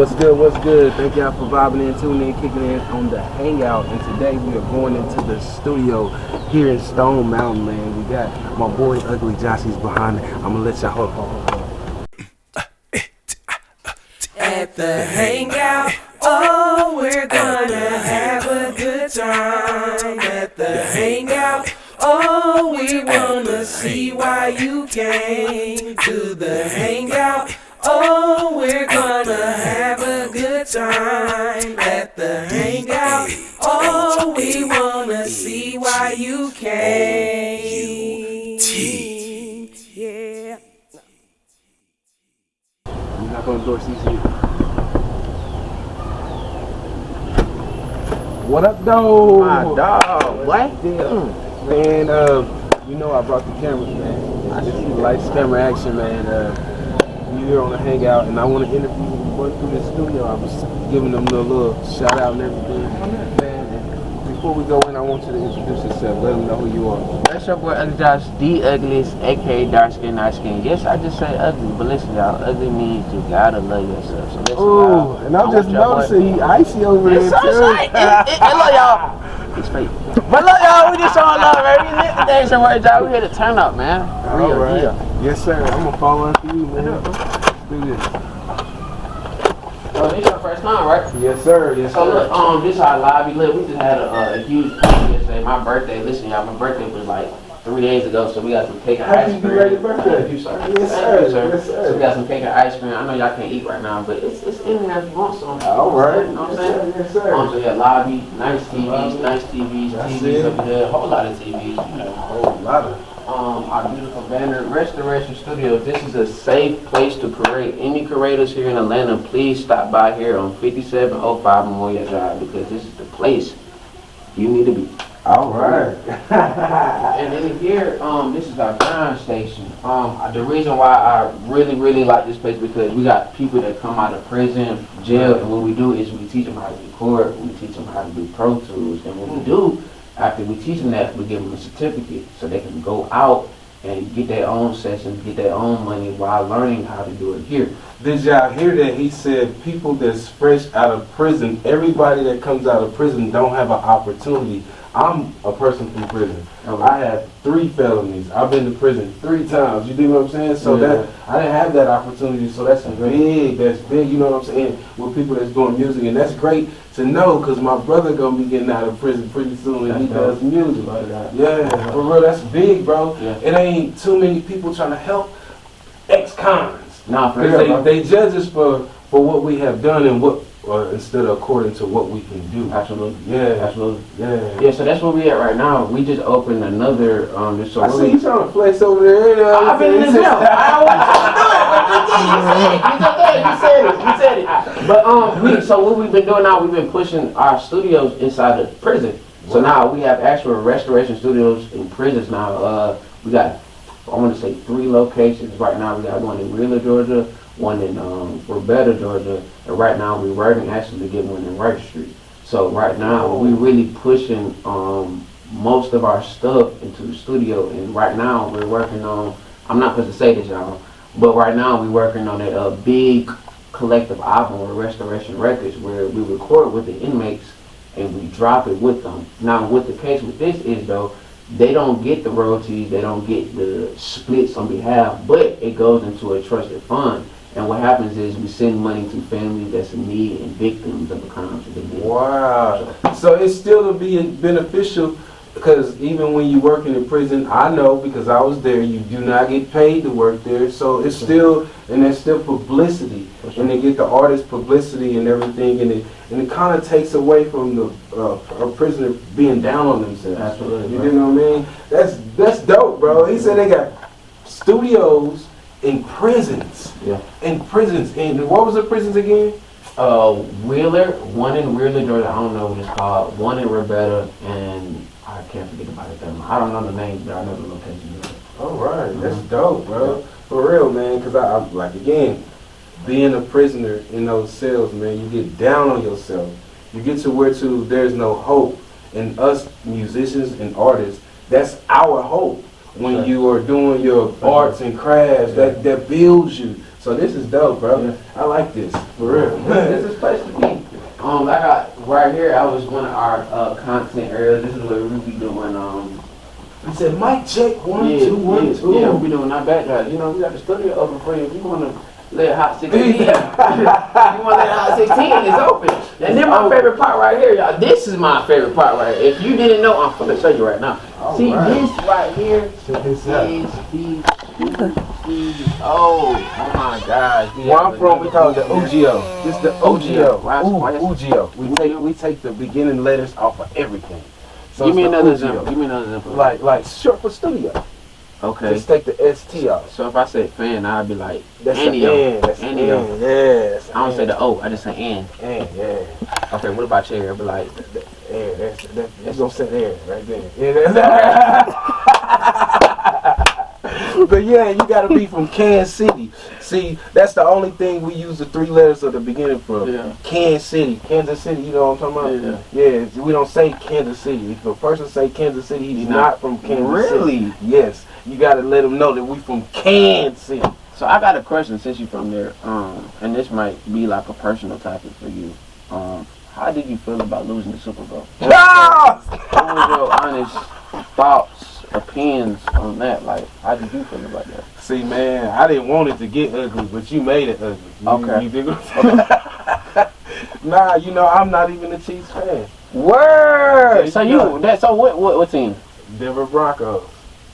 What's good, what's good? Thank y'all for vibing in, tuning in, kicking in on the Hangout. And today we are going into the studio here in Stone Mountain, man. We got my boy Ugly Josh, he's behind it. I'm gonna let y'all hold on. At the Hangout, oh, we're gonna have a good time. At the Hangout, oh, we wanna see why you came to the Hangout. Oh, we're gonna have a good time at the Hangout. Oh, we wanna see why you came. Yeah. I'm not gonna endorse these shit. What up, though? My dog, what? Man, you know I brought the cameras, man. This is lights, camera, action, man. We here on the Hangout, and I want to interview you going through the studio. I was giving them a little shout out and everything. Man, and before we go in, I want you to introduce yourself. Let them know who you are. That's your boy Ugly Josh, the ugliest, aka dark skin, nice skin. Yes, I just say ugly, but listen, y'all, ugly means you gotta love yourself. So listen, Ooh, and I'm just noticing he icy over there, too. I love y'all. It's fake. But look, y'all, we just showing love, man. We lit today, so what, y'all? We here to turn up, man. All right. Yes, sir. I'm gonna follow after you, man. Do this. Oh, this your first time, right? Yes, sir. Yes, So sir. look, this how live we live. We just had a huge party yesterday. My birthday. Listen, y'all, my birthday was like 3 days ago, so we got some cake and ice cream. Happy belated birthday. Thank you, sir. Yes, Thank sir. you, sir. Yes, sir. So we got some cake and ice cream. I know y'all can't eat right now, but it's in there if you want some. All right. You know what I'm Yes, saying? sir. Yes, sir. So yeah, lobby, nice TVs, That's TVs it. over there, a whole lot of TVs. You know. A whole lot of. Our beautiful banner, Restoration Studios. This is a safe place to create. Any creators here in Atlanta, please stop by here on 5705 Memorial Drive because this is the place you need to be. All right. And then here, this is our grind station. The reason why I really like this place because we got people that come out of prison, jail, and what we do is we teach them how to record, we teach them how to do Pro Tools, and what we do after we teach them that, we give them a certificate so they can go out and get their own sessions, get their own money while learning how to do it here. Did y'all hear that? He said people that's fresh out of prison, everybody that comes out of prison don't have an opportunity. I'm a person from prison. Okay. I have 3 felonies. I've been to prison 3 times. You dig what I'm saying? So that I didn't have that opportunity. So that's big. That's big. You know what I'm saying? With people that's doing music, and that's great to know because my brother gonna be getting out of prison pretty soon, and he does music. Yeah, for real, that's big, bro. Yeah. It ain't too many people trying to help ex-cons. Nah, for real, bro. They judge us for what we have done and what. Instead of according to what we can do. Absolutely. Yeah. Absolutely. Yeah. Yeah, so that's where we at right now. We just opened another so I see you trying to flex over there. I've been in the jail. I always try to do it, but you said it. But so what we've been doing now, we've been pushing our studios inside of prison. So now we have actual restoration studios in prisons now. We got I want to say 3 locations right now. We got one in Wheeler, Georgia, one in Roberta, Georgia, and right now we're working actually to get one in Rice Street. So right now we're really pushing most of our stuff into the studio, and right now we're working on, I'm not supposed to say this, y'all, but right now we're working on a big collective album with Restoration Records where we record with the inmates and we drop it with them. Now what the case with this is though, they don't get the royalties, they don't get the splits on behalf, but it goes into a trusted fund. And what happens is we send money to families that's in need and victims of the crimes that they did. Wow. So it's still to be beneficial because even when you working in prison, I know because I was there, you do not get paid to work there. So it's still, and there's still publicity. And they get the artist publicity and everything, and it kind of takes away from the a prisoner being down on themselves. Absolutely. You know what I mean? That's dope, bro. He said they got studios in prisons. Yeah. In prisons. And what was the prisons again? Wheeler, one in Wheeler, Georgia, I don't know what it's called, one in Roberta, and I can't forget about it. I don't know the names, but I know the location of it. All right, that's dope, bro. For real, man, because I'm like, again, being a prisoner in those cells, man, you get down on yourself. You get to where there's no hope. And us musicians and artists, that's our hope. When you are doing your arts and crafts, that builds you. So this is dope, bro. I like this, for real. This is place to be. I got right here. I was one of our content areas. This is where we be doing. He said, mic check, one, Yeah, two, one, yeah, two. yeah, we be doing our background. You know, we got the studio open for you. If you want to let Hot 16 in, if you want to let Hot 16 it's open. And then my favorite part right here, y'all. This is my favorite part right here. If you didn't know, I'm going to show you right now. See, this right here Check this out. is the oh my gosh. Where I'm from, we call it the OGO. This is the OGO. Why- why is- OGO. We take the beginning letters off of everything. So Give me it's the another OGO. example. Give me another example. Like short for studio. Okay. Just take the ST off. So if I say fan, I'd be like, That's the Anio. N. That's the Anio. N. Yes. I don't say the O, I just say N. N. Yeah. Okay, what about chair? I'd be like, Yeah. That's gonna say there right there. Yeah. That's But yeah, you gotta be from Kansas City. See, that's the only thing we use the three letters of the beginning for. Yeah. Kansas City. Kansas City, you know what I'm talking about? Yeah. Yeah, we don't say Kansas City. If a person say Kansas City, he's not from Kansas City. Really? Yes. You gotta let them know that we from Kansas City. So I got a question since you're from there, and this might be like a personal topic for you. How did you feel about losing the Super Bowl? What was your honest thoughts, opinions on that? Like, how did you feel about that? See, man, I didn't want it to get ugly, but you made it ugly. Okay. You dig what I'm saying? Nah, you know, I'm not even a Chiefs fan. Word. So Yeah. so what team? Denver Broncos.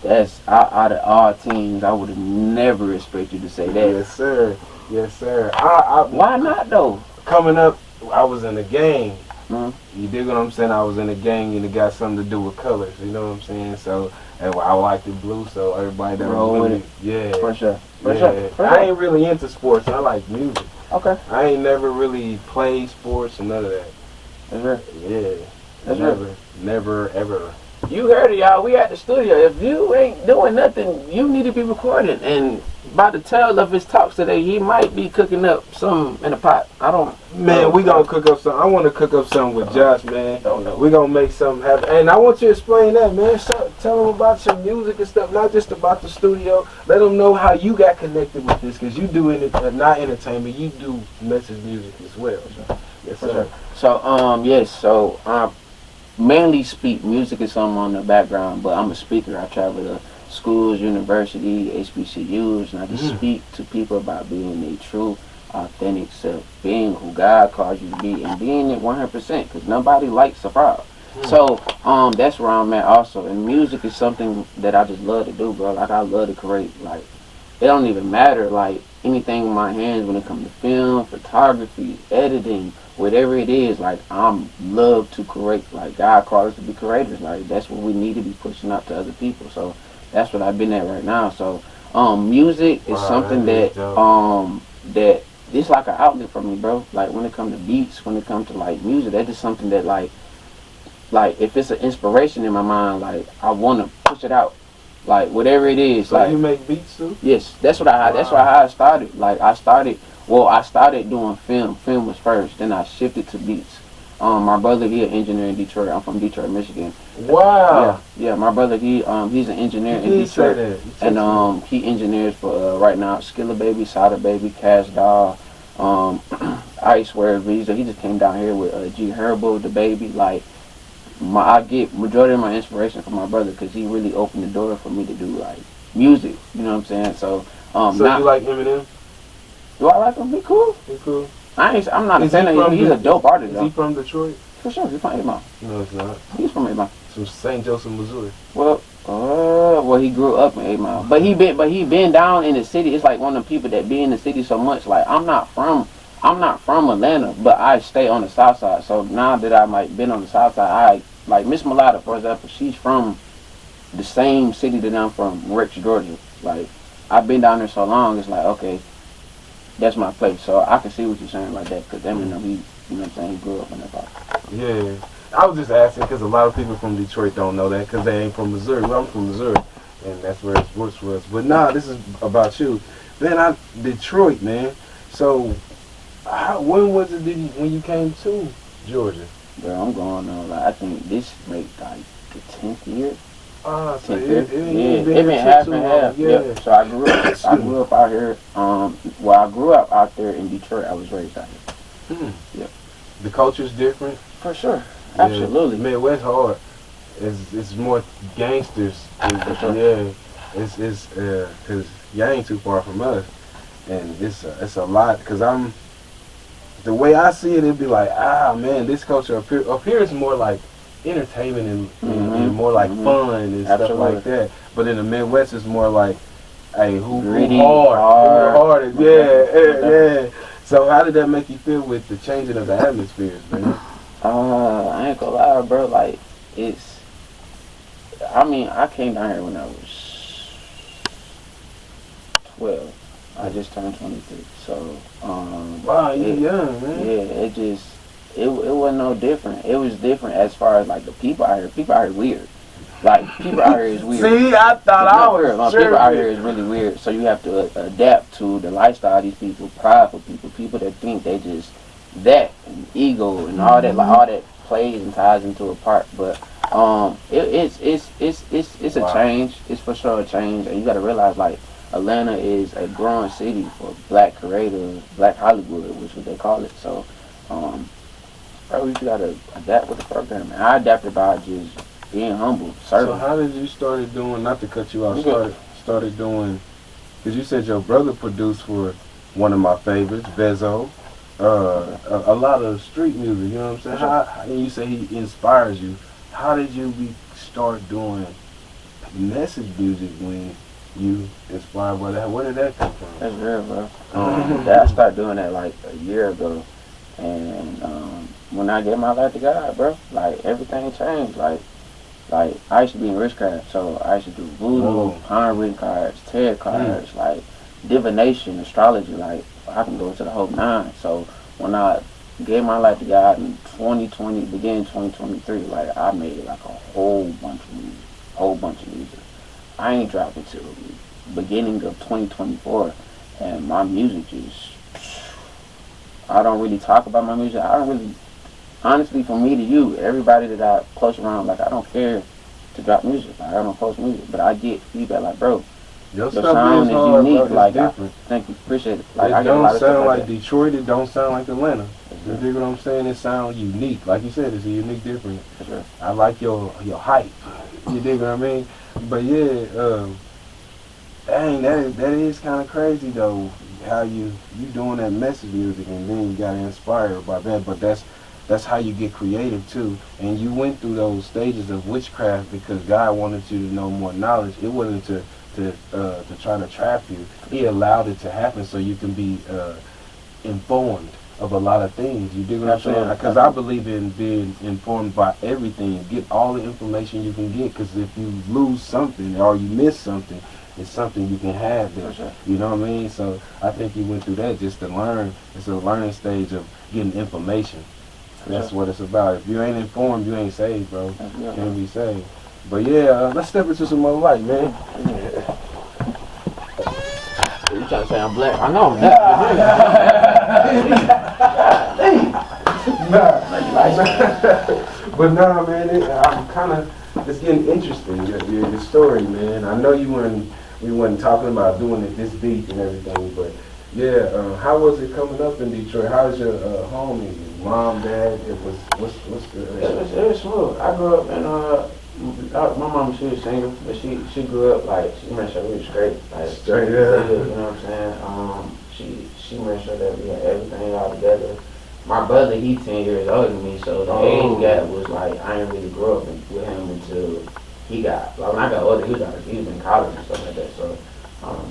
That's out of all teams, I would have never expected you to say that. Yes, sir. Yes, sir. I Why not though? coming up, I was in a gang. Mhm. You dig what I'm saying? I was in a gang and it got something to do with colors. You know what I'm saying? So and I like the blue, so everybody that Roll was with with me, yeah. For sure. For Yeah. sure. For I sure. ain't really into sports. I like music. Okay. I ain't never really played sports or none of that. That's right. Yeah. That's Never, ever. You heard it, y'all. We at the studio. If you ain't doing nothing, you need to be recording. And by the tail of his talks today, he might be cooking up some in a pot. I don't. Man, we gonna cook up something. I want to cook up something with Josh, man. Don't know. We gonna make something happen. And I want you to explain that, man. Tell them about your music and stuff, not just about the studio. Let them know how you got connected with this, because you do not entertainment, you do message music as well. So, yes, For sir. sure. So yes. So mainly speak. Music is something on the background, but I'm a speaker. I travel to schools, university, HBCUs, and I just speak to people about being a true, authentic self, being who God calls you to be, and being it 100%, because nobody likes a fraud. So that's where I'm at also. And music is something that I just love to do, bro. Like, I love to create. Like, it don't even matter, like, anything with my hands when it comes to film, photography, editing, whatever it is. Like, I'm love to create. Like, God called us to be creators. Like, that's what we need to be pushing out to other people. So that's what I've been at right now. So music is Wow, something that is that dope. that it's like an outlet for me, bro. Like, when it comes to beats, when it comes to like music, that's just something that like if it's an inspiration in my mind, like, I want to push it out. Like, whatever it is. So like, you make beats too? yes, that's what that's why I started. Like, I started doing film. Film was first, then I shifted to beats. My brother, he an engineer in Detroit. I'm from Detroit, Michigan. Wow. Yeah. My brother, he's an engineer in You did say Detroit, that. and he engineers for right now Skilla Baby, Sada Baby, Cash Doll, Ice Wear Visa. He just came down here with G Herbo, the baby. Like, I get majority of my inspiration from my brother, because he really opened the door for me to do like music. You know what I'm saying? So So now, you like Eminem? do I like him? He cool. He cool. I'm not a Is he fan of him. from He's a dope artist, Is he though. from Detroit? For sure, he's from 8 Mile. No, it's not. He's from 8 Mile. From St. Joseph, Missouri. Well, he grew up in 8 Mile, but he been down in the city. It's like one of the people that be in the city so much. Like, I'm not from Atlanta, but I stay on the south side. So now that I might been on the south side, I like Miss Mulata, for example. She's from the same city that I'm from, Rex, Georgia. Like, I've been down there so long. It's like, okay, that's my place. So I can see what you're saying like that, because Eminem, he, you know what I'm saying, he grew up in that part. Yeah. I was just asking because a lot of people from Detroit don't know that because they ain't from Missouri. Well, I'm from Missouri, and that's where his roots was. But nah, this is about you. Then Detroit, man. So, when was it when you came to Georgia? Bro, I'm going on, like, I think this make like the 10th year. Ah, so 10, it 15. ain't Yeah, even it been been half too and long. half. Yeah. Yep. So I grew up out here. Well, I grew up out there in Detroit. I was raised out here. Yep. The culture's different. For sure. Yeah. Absolutely. Midwest hard. It's more gangsters. For sure. Yeah. It's cause y'all ain't too far from us, and it's a lot. Cause the way I see it, it'd be like, man, this culture up here is more like entertainment and more like fun and stuff like that. But in the Midwest, it's more like, hey, who hard, yeah. So how did that make you feel with the changing of the atmospheres, man? I ain't gonna lie, bro. Like, I came down here when I was 12. I just turned 23. So, wow, you young, man. Yeah, it wasn't no different. It was different as far as like the people out here. People out here weird. Like, people out here is weird. See, I thought I was sure. People out here is really weird. So you have to adapt to the lifestyle of these people, prideful people that think they just that and ego and all that, like all that plays and ties into a part. But it's a change. It's for sure a change, and you got to realize like Atlanta is a growing city for black creators, black Hollywood, which is what they call it. So, bro, you gotta adapt with the program. And I adapted by just being humble, serving. So how did you started doing? Not to cut you off. Started doing, because you said your brother produced for one of my favorites, Vezo. A lot of street music. You know what I'm saying? How and you say he inspires you. How did you start doing message music when you inspired by that? Where did that come from? That's real, bro. I started doing that like a year ago, and when I gave my life to God, bro, like everything changed. Like I used to be in witchcraft, so I used to do voodoo, handwritten cards, tarot cards, like divination, astrology. Like I can go into the whole nine. So when I gave my life to God in 2020, beginning 2023, like I made like a whole bunch of music. I ain't dropped until beginning of 2024, and my music is. I don't really talk about my music. I don't really, honestly, from me to you, everybody that I close around, like I don't care to drop music. Like, I don't post music, but I get feedback like, bro, your sound is hard, unique. bro. like, different. Thank you, appreciate it. Like, It I get a lot don't of stuff sound like like that. Detroit. It don't sound like Atlanta. You dig what I'm saying? It sounds unique. Like you said, it's a unique difference. For sure. I like your hype. You dig what I mean? But yeah, dang, that is kind of crazy though. How you doing that message music and then you got inspired by that. But that's how you get creative too. And you went through those stages of witchcraft because God wanted you to know more knowledge. It wasn't to try to trap you. He allowed it to happen so you can be informed of a lot of things. You dig what I'm saying? Because I believe in being informed by everything. Get all the information you can get. Because if you lose something or you miss something, it's something you can have there. Sure. You know what I mean? So I think you went through that just to learn. It's a learning stage of getting information. That's what it's about. If you ain't informed, you ain't saved, bro. You can't be saved. But yeah, let's step into some more light, man. You trying to say I'm black? I know I'm black. But nah, man, I'm kind of, it's getting interesting, your story, man. I know we weren't talking about doing it this deep and everything, but yeah, how was it coming up in Detroit? How's your home, your mom, dad? What's good? It was smooth. I grew up in my mom, she was single, but she grew up like she made sure we was straight, like Straight up. You know what I'm saying? She made sure that we had everything all together. My brother, he 10 years older than me, so the age gap was like I didn't really grow up with him until he got. Like when I got older, he was in college and stuff like that. So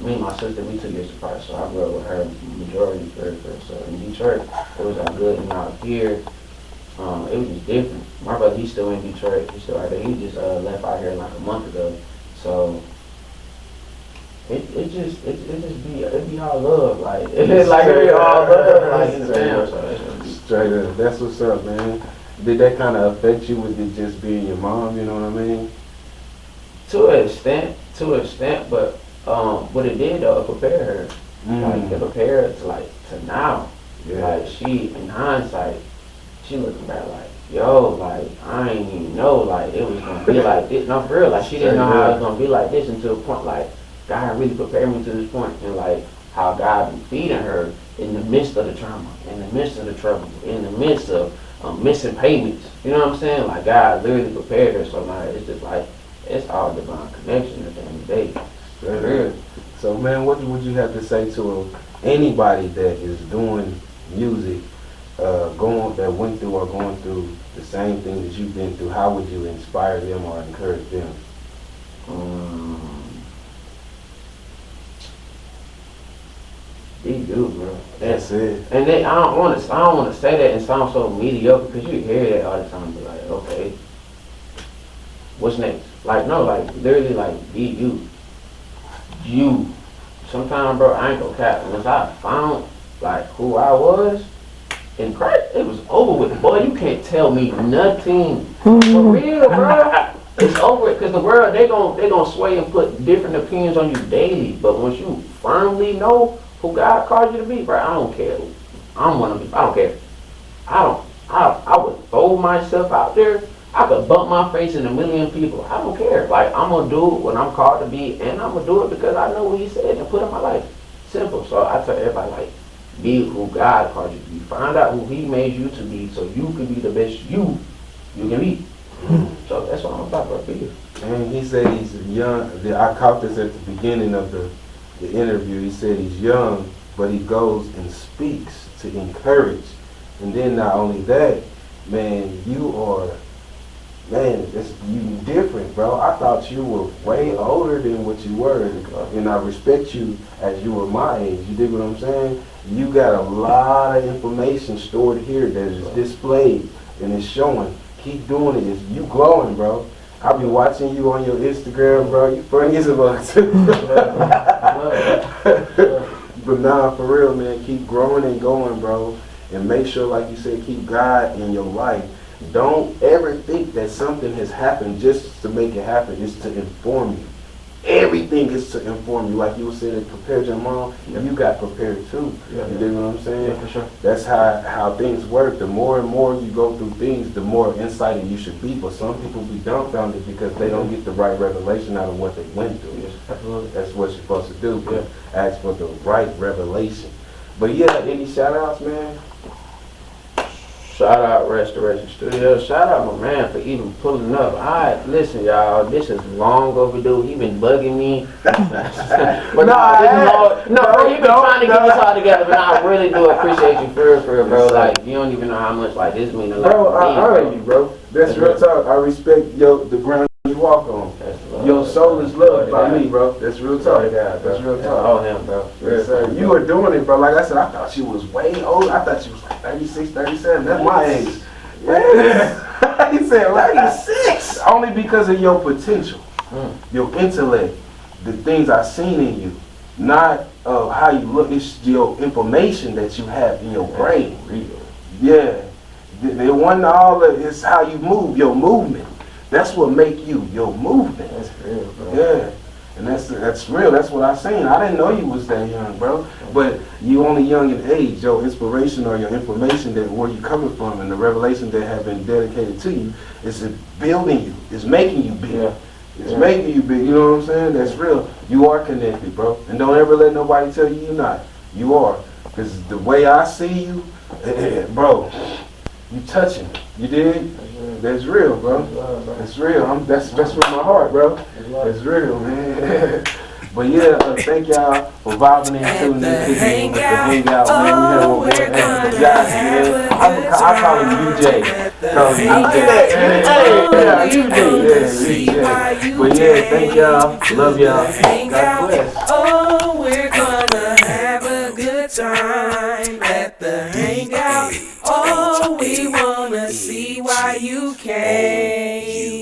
me and my sister, we 2 years apart, so I grew up with her majority very first. So in Detroit, it was all good, and out here, it was just different. My brother, he's still in Detroit. He's still out there. He just left out here like a month ago. So it just be all love, like it's like it be all love, like in the family. So Straight up. That's what's up, man. Did that kind of affect you with it just being your mom? You know what I mean? to an extent, but what it did though, it prepared her. Like it prepared her to now. Yeah. Like she, in hindsight, she looking back like, yo, like, I ain't even know, like, it was gonna be like this. No, for real, like, she didn't know how it was gonna be like this until a point, like, God really prepared me to this point, and like, how God been feeding her in the midst of the trauma, in the midst of the trouble, in the midst of missing payments. You know what I'm saying? Like, God literally prepared her, so now it's just like, it's all divine connection at the end of the day. For real. So man, what would you have to say to anybody that is doing music, that went through or going through the same thing that you've been through? How would you inspire them or encourage them? Be you, bro. That's it. And then I don't want to say that and sound so mediocre, because you hear that all the time. Be like, okay, what's next? Like, no, like, literally, like, be you. You. Sometimes, bro, I ain't gonna cap. Once I found, like, who I was in Christ, it was over with. Boy, you can't tell me nothing. For real, bro. It's over, because the world, they gon' sway and put different opinions on you daily. But once you firmly know who God called you to be, bro, I don't care. I don't care. I would throw myself out there. I could bump my face in a million people. I don't care. Like, I'm going to do what I'm called to be, and I'm going to do it because I know what he said and put in my life. Simple. So I tell everybody, like, be who God called you to be. Find out who he made you to be so you can be the best you can be. So that's what I'm about, bro. Be. And he said he's young. I caught this at the beginning of the interview. He said he's young, but he goes and speaks to encourage. And then not only that, man, you different, bro. I thought you were way older than what you were, and I respect you as you were my age. You dig what I'm saying? You got a lot of information stored here that is displayed and it's showing. Keep doing it. It's you glowing, bro. I'll be watching you on your Instagram, bro. You funny as a bug too. But nah, for real, man. Keep growing and going, bro. And make sure, like you said, keep God in your life. Don't ever think that something has happened just to make it happen. It's to inform you. Everything is to inform you. Like you were saying, prepared your mom, and you got prepared too. You dig what I'm saying? Yeah, for sure. That's how things work. The more and more you go through things, the more insighted you should be. But some people be dumbfounded because they don't get the right revelation out of what they went through. Yes, absolutely. That's what you're supposed to do. Ask for the right revelation. But yeah, any shout outs, man? Shout out Restoration Studios. Shout out my man for even pulling up. Listen, y'all, this is long overdue. He been bugging me. But he been trying to get this all together. But I really do appreciate you for real, bro. Like, you don't even know how much like this means a lot. Bro, I heard you, bro. That's real talk. I respect the ground you walk on. Your soul is loved by me, bro. That's real talk. That's real talk. Oh, him, bro. Yes, sir. You were doing it, bro. Like I said, I thought she was way older. I thought she was like 36, 37. That's my age. He said 36. Only because of your potential, your intellect, the things I've seen in you. Not how you look. It's your information that you have in your brain. Yeah. It wasn't all of it's how you move, your movement. That's what make you, your movement. That's real, bro. Yeah. And that's real. That's what I seen. I didn't know you was that young, bro. But you only young in age. Your inspiration or your information that where you coming from and the revelation that have been dedicated to you is building you. It's making you big. Yeah. It's making you big. You know what I'm saying? That's real. You are connected, bro. And don't ever let nobody tell you you're not. You are. Because the way I see you, bro, you touching. You did? That's real, bro. That's real. That's with my heart, bro. That's real, man. But yeah, thank y'all for vibing in, tuning in, kicking in with the hangout, man. We had one more Josh, man. I call him UJ. Call him UJ. But yeah, thank y'all. Love y'all. God bless. Oh, we're gonna have a good time at the hangout. Oh, we wanna see why you came.